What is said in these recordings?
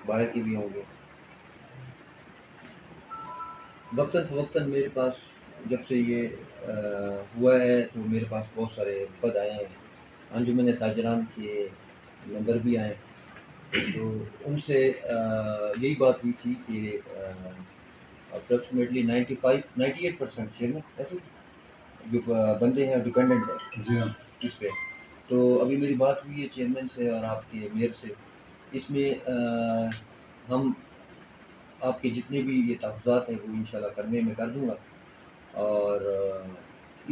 باہر کے بھی ہوں گے. وقتاً فوقتاً میرے پاس جب سے یہ ہوا ہے تو میرے پاس بہت سارے وفد آئے ہیں. انجمن تاجران کے ممبر بھی آئے. تو ان سے یہی بات ہوئی تھی کہ اپروکسیمیٹلی 98% چیئرمین ایسے جو بندے ہیں ڈپینڈنٹ ہیں جی ہاں اس پہ. تو ابھی میری بات ہوئی ہے چیئرمین سے اور آپ کے میئر سے. اس میں ہم آپ کے جتنے بھی یہ تحفظات ہیں وہ انشاءاللہ کرنے میں کر دوں گا اور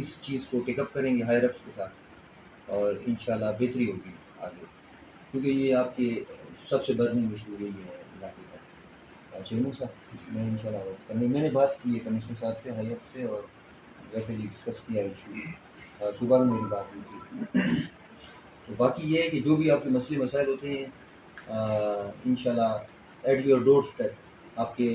اس چیز کو ٹیک اپ کریں گے ہائر اپس کے ساتھ اور انشاءاللہ بہتری ہوگی آگے کیونکہ یہ آپ کے سب سے برننگ ایشو یہی ہے علاقے کا. چیئرمین صاحب میں انشاءاللہ کرنے میں نے بات کی ہے کمشنر صاحب سے ہائی اپ سے اور ویسے ہی ڈسکس کیا ایشو صبح میں میری بات ہوئی تھی. تو باقی یہ ہے کہ جو بھی آپ کے مسئلے مسائل ہوتے ہیں انشاءاللہ ایٹ یور ڈور اسٹیپ آپ کے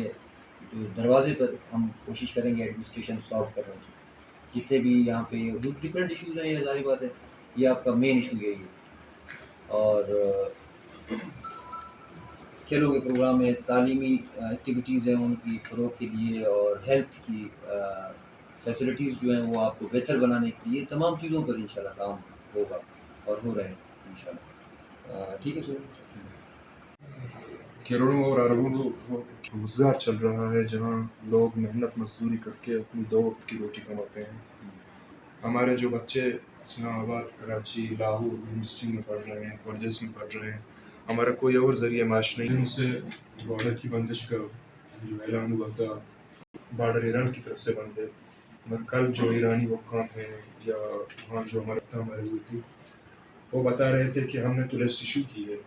جو دروازے پر ہم کوشش کریں گے ایڈمنسٹریشن سالو کرنے کی. جتنے بھی یہاں پہ ڈفرینٹ ایشوز ہیں یہ ظاہری بات ہے یہ آپ کا مین ایشو یہی ہے. اور کھیلوں کے پروگرام میں تعلیمی ایکٹیویٹیز ہیں ان کی فروغ کے لیے اور ہیلتھ کی فیسلٹیز جو ہیں وہ آپ کو بہتر بنانے کے لیے تمام چیزوں پر انشاءاللہ کام ہوگا اور ہو رہے ہیں انشاءاللہ. ٹھیک ہے سر. کروڑوں اور اربوں روزگار چل رہا ہے جہاں لوگ محنت مزدوری کر کے اپنی دو وقت کی روٹی کماتے ہیں. ہمارے جو بچے اسلام آباد کراچی لاہور یونیورسٹی میں پڑھ رہے ہیں کالجز میں پڑھ رہے ہیں ہمارا کوئی اور ذریعہ معاش نہیں. ان سے بارڈر کی بندش کا جو اعلان ہوا تھا بارڈر ایران کی طرف سے بند ہے مگر کل جو ایرانی حکام ہیں یا وہاں جو ہمارے ہوئی تھی وہ بتا رہے تھے کہ ہم نے تو لسٹ ایشو کی ہے